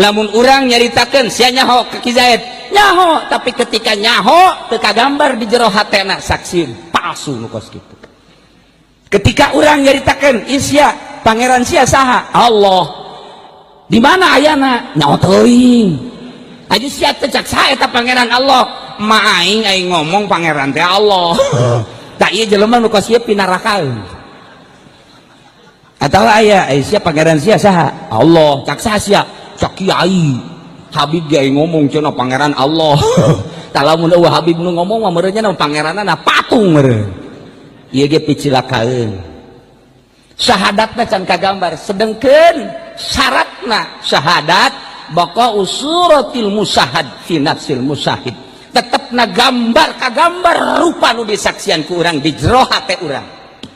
lamun urang nyaritakeun sia nyaho ke Ki Zaid nyaho, tapi ketika nyaho teu kagambar di jero hatena saksi palsu nu kos kitu. Ketika urang nyaritakeun isya pangeran sia saha Allah di mana ayana nyaho teuing aju sia teh cak saha eta pangeran Allah ma aing ngomong pangeran teh Allah tak ieu jelema nu kos ieu pinarakaeun atau aya sia pangeran sia saha Allah cak saha sia cak kiai Habib ge ngomong cenah pangeran Allah tah lamun eueuh Habib nu ngomong mah meureunnya na pangeranna patung meureun ieu ge picilakaeun syahadatna can kagambar sedengkeun syaratna syahadat baqa usuratil musyahad fi nafsil musyahid tetepna gambar kagambar rupa nu disaksian ku urang di jero hate urang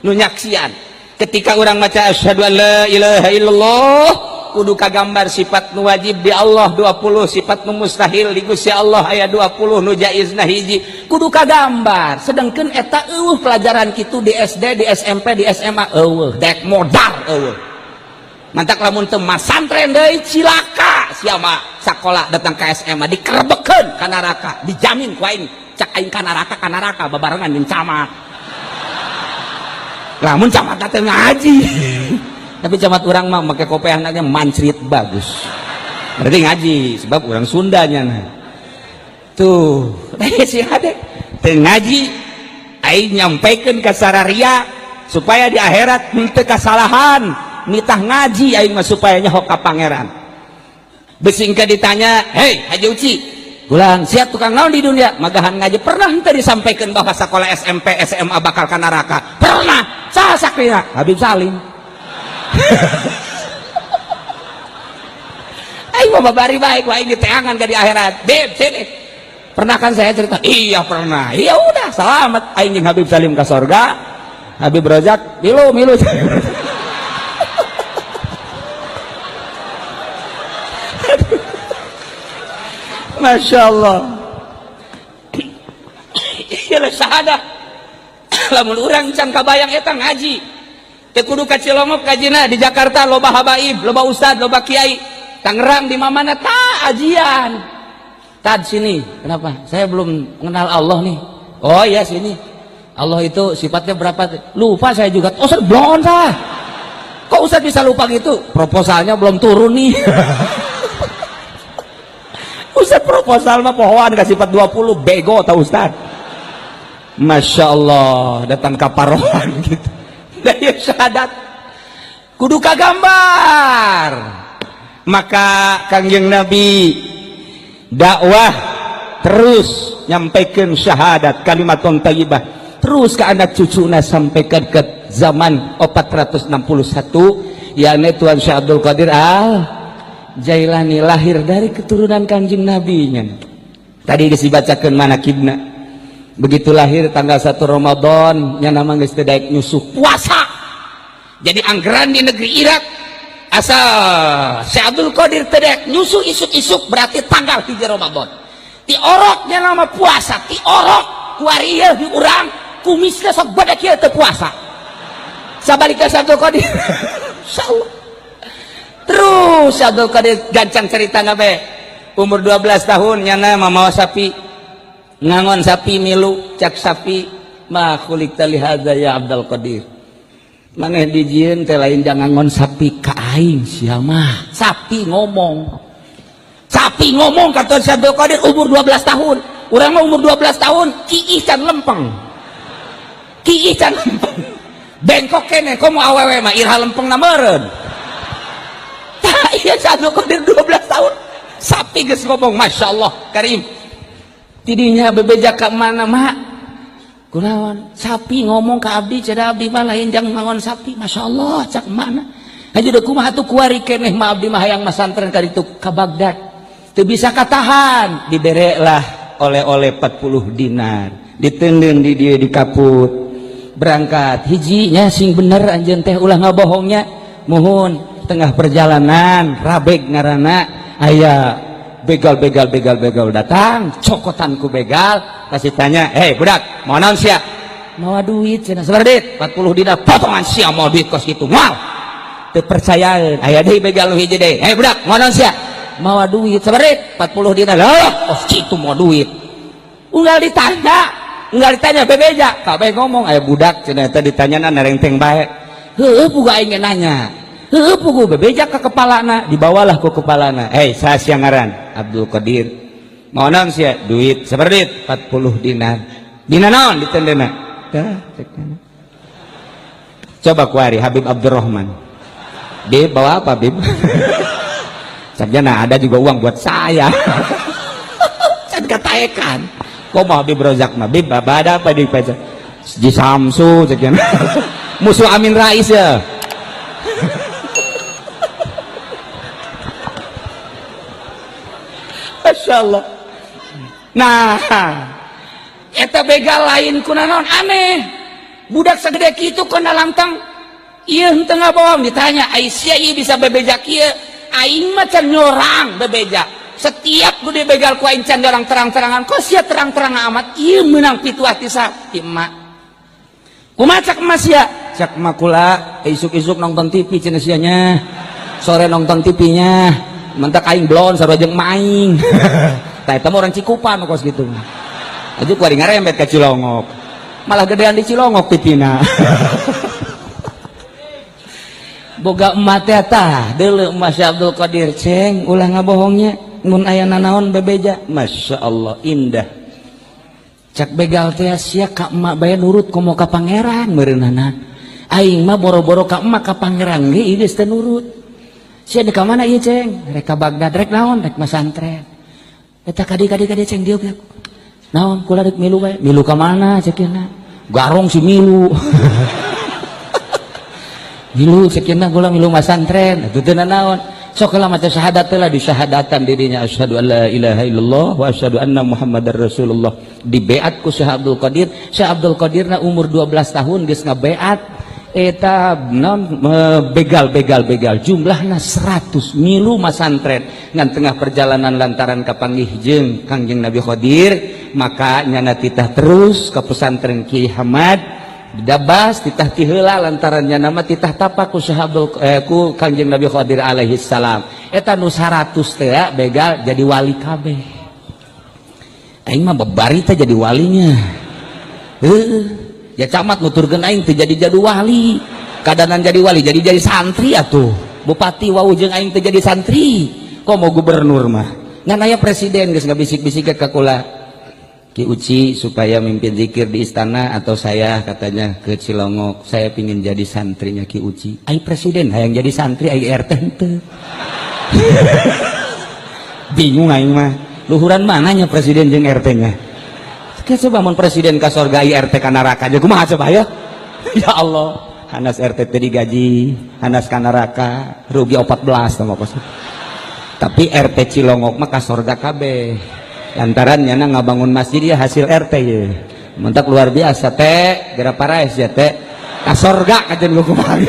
nu nyaksian ketika orang maca asyhadu an la ilaha illallah kudu kagambar sifat nu wajib di Allah 20 sifat nu mustahil di Gusti Allah aya 20 nu jaizna hiji kudu kagambar sedangkeun eta eueuh pelajaran kitu di SD di SMP di SMA eueuh dek modal eueuh mantak lamun teu masantren deui cilaka sia mah sakola datang ka SMA dikerebekeun ka neraka dijamin ku aing cak aing ka neraka babarengan jeung camat lamun camat teh ngaji tapi camat orang mah make kopeahna mancrit bagus berarti ngaji sebab orang Sundanya nah tuh si hade teu ngaji aing nyampaikeun ka sararia supaya di akhirat henteu kasalahan nitah ngaji aing mah supaya nyaho ka pangeran besingka ditanya hei Haji Uci bulan siap tukang naon di dunia magahan ngaji pernah henteu disampaikan bahwa sekolah SMP SMA bakal ka neraka pernah saha sakrina Habib Salim aing mah babari baik aing diteangan ka di akhirat Beb sini pernah kan saya cerita iya pernah iya udah selamat aing jeung Habib Salim ka sorga Habib Rojak milu Masya Allah iyalah syahadah lamun urang can kabayang eta ngaji teu kudu ka Cilongok kajina di Jakarta loba habaib loba ustad loba kiai Tangerang di mamana ta ajian tad sini kenapa saya belum mengenal Allah nih oh iya sini Allah itu sifatnya berapa lupa saya juga Ustaz belum sah kok Ustaz bisa lupa gitu proposalnya belum turun nih Ustaz proposal mah pohoan ka sifat 20 bego tau Ustaz Masya Allah datang kaparohan gitu dari syahadat kudu kagambar maka Kangjeng Nabi dakwah terus nyampaikan syahadat kalimatun thayyibah terus ke anak cucuna sampaikan ke zaman 461 yakni Tuan Syekh Abdul Qadir Jailani lahir dari keturunan Kanjeng Nabi nya. Tadi geus dibacakeun manakibna. Begitu lahir tanggal 1 Ramadan nya nama geus teu daek nyusuh puasa. Jadi anggaran di negeri Irak asal Syekh Abdul Qadir teu daek nyusuh isuk-isuk berarti tanggal 3 Ramadan. Ti orok nya nama puasa, ti orok kuarieuh di urang kumisna sok badak kieu teu puasa. Sabalika Syekh Abdul Qadir. Insyaallah terus Abdul Qadir gancang cerita nabe umur 12 tahun nyana mamawa sapi ngangon sapi milu cak sapi ma khuliq tali hadza ya Abdul Qadir maneh dijieun teh lain jangan ngangon sapi ka aing sia mah sapi ngomong kata Abdul Qadir umur 12 tahun urang mah umur 12 tahun kiih can lempeng bengkok kene komo awewe mah irha lempeng na meureun iya Abdul Qadir 12 tahun sapi geus ngomong Masya Allah Karim tidinya bebeja ka mana mak kunaon sapi ngomong ka abdi cenah abdi mah lain jang ngangon sapi Masya Allah cak mana haji deuk kumaha tuh kuari keneh mah abdi mah hayang masantren ka ditu ka Bagdad teu bisa katahan dibere lah oleh-oleh 40 dinar diteundeun di dieu di kaput berangkat hijinya sing bener anjeun teh ulah ngabohongnya muhun tengah perjalanan rabeg ngaranna aya begal datang cokotanku begal kasih tanya hei budak mau naon sia mau duit cenah sabar dit 40 dinar potongan sia mau duit kos kitu moal teu percayaan aya deui begal nu hiji deui hei budak mau naon sia mau duit seberit 40 dinar lah oh itu mau duit unggal ditanya bebeja kabeh ngomong aya budak cenah teh ditanyana narengteng bae heueuh puga aing nanya heueuh pugu bebeja ka kepalana dibawalah ku kepalana saya siang ngaran Abdul Qadir mau naon sia duit seberit 40 dinar dina naon ditendena tah cek coba kuari Habib Abdurrahman Bib bawa apa Bib? Sarjana ada juga uang buat saya. Kan kataekan. Kok mau Habib Rozak mah Bib ada apa di pajak? Di Samsu sekian. Musuh Amin Rais ya. Masya Allah. Nah, eta begal lain kunaon aneh. Budak segede kitu kena lantang. Iya tengah bohong ditanya Aisyah iya bisa bebejak iya aing macam nyorang bebejak setiap gue begal ku aing can orang terang-terangan kok sia terang-terangan amat iya menang pitu hati sa emak kumaha cak emas ya cak makula isuk-isuk nonton TV cenah sianya sore nonton TV-nya mentak aing blon sarua jeung maing tah eta mah orang Cikupan kos gitu aja ku ari ngarembet ka Cilongok malah gedean di Cilongok TV-na boga emat tah deuleu Mas Abdul Qadir ceng ulah ngabohongnya mun aya nanaon bebeja Masya Allah indah cak begal teh sia ka emak bae nurut komo ka pangeran meureunana aing mah boro-boro ka emak ka pangeran ge ieu geus teu nurut sia di ka mana ieu ceng rek ka Bagdad rek naon rek masantren eta kadi ceng dieu naon kula rek milu bae milu ka mana cekeuna garong si milu milu sekian gula milu masantren itu teh naon sok lah maca syahadat lah di syahadatan dirinya asyhadu alla ilaha illallah wa asyhadu anna muhammadar rasulullah di beat ku Syekh Abdul Qadir Syekh Abdul Qadir na umur 12 tahun geus ngabeat eta non begal jumlahna 100 milu masantren ngan tengah perjalanan lantaran kapanggih jeung Kangjeng Nabi Qadir maka nyana titah terus ke pesantren Kiai Hamad Dabas titah tiheula lantarannya nama titah tapak ku ku Kangjeng Nabi Qadir alaihi salam eta nu 100 teh begal jadi wali kabeh aing mah bebarita jadi walinya ya camat nuturkeun aing teh jadi wali kadanan jadi wali jadi santri atuh bupati wau jeung aing teh jadi santri kok mau gubernur mah ngan aya presiden geus ngabisik-bisik ka kula Ki Uci supaya mimpin zikir di istana atau saya katanya ke Cilongok saya pingin jadi santrinya Ki Uci ai presiden hayang jadi santri ai RT henteu bingung aing mah luhuran mananya presiden jeung RT nya coba mun presiden ka sorga ai RT ka neraka aja kumaha coba ya ya Allah hanas RT teh digaji hanas ka neraka rugi 14 sama kos tapi RT Cilongok mah ka sorga kabeh lantarannya ngabangun masjid ya hasil RT ya mentak luar biasa teh gerap parais ya teh kasorga kajen gue kemarin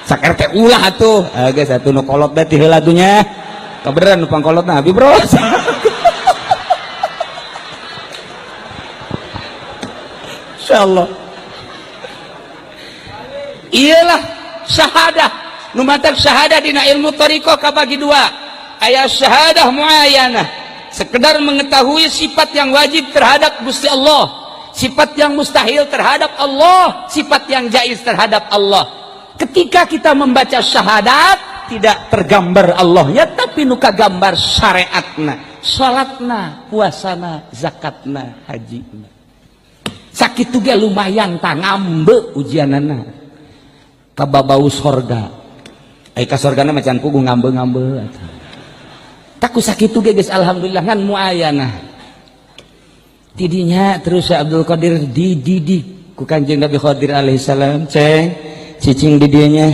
sak RT ulah tuh guys satu nu kolot deh tiheula dunya kebeneran nu pangkolot nah abi bro insyaallah iyalah syahadah nu mantap syahadah dina ilmu thariqah kabagi dua aya syahadah muayyanah sekedar mengetahui sifat yang wajib terhadap Gusti Allah, sifat yang mustahil terhadap Allah, sifat yang jaiz terhadap Allah. Ketika kita membaca syahadat tidak tergambar Allahnya tapi nuka gambar syariatna, salatna, puasana, zakatna, hajina. Sakitu ge lumayan tangambe ujianana. Kababau sorga. Ai ka sorgana macan pugu ngambe-ngambe taku sakitu ge geus alhamdulillah kan muayyanah tidinya terus Syekh Abdul Qadir dididik ku Kanjeng Nabi Qadir alaihi salam ceng cicing di dieu nya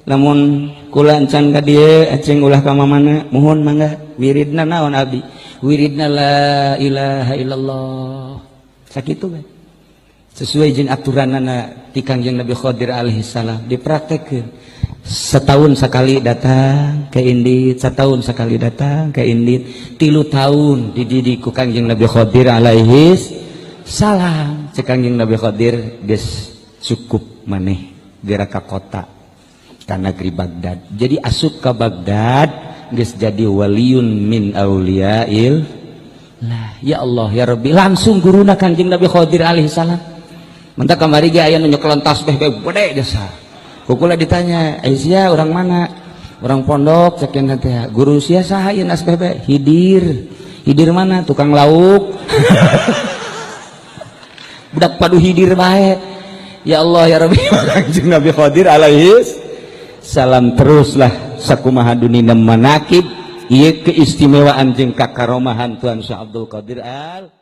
lamun kula encan ka dieu aceng ulah ka mamana mohon mangga wiridna naon abdi wiridna la ilaha illallah sakitu we sesuai jeung aturanana ti Kanjeng Nabi Qadir alaihi salam dipraktekkeun setahun sekali datang ke Indit setahun sekali datang ke Indit 3 tahun dididik ku Kanjeng Nabi Qadir alaihi salam cek Kanjeng Nabi Qadir geus cukup maneh geura ka kota ka negeri Baghdad jadi asup ka Baghdad geus jadi waliun min auliyail lah. Ya Allah ya Rabbi, langsung guruna Kanjeng Nabi Khidir alaihi salam. Menta kamari ge aya nu nyekelan tasbih gede jasa. Kukula ditanya, "Aisyah orang mana?" "Orang pondok," cekeun teh. "Guru sia saha ieu tasbih be?" "Hidir." "Hidir mana?" "Tukang lauk." Budak padu hidir bae. Ya Allah ya Rabbi, Kanjeng Nabi Khidir alaihi salam teruslah sakumaha dunina manakib ieu keistimewaan jeung kakaromahan Tuan Syekh Abdul Qadir Al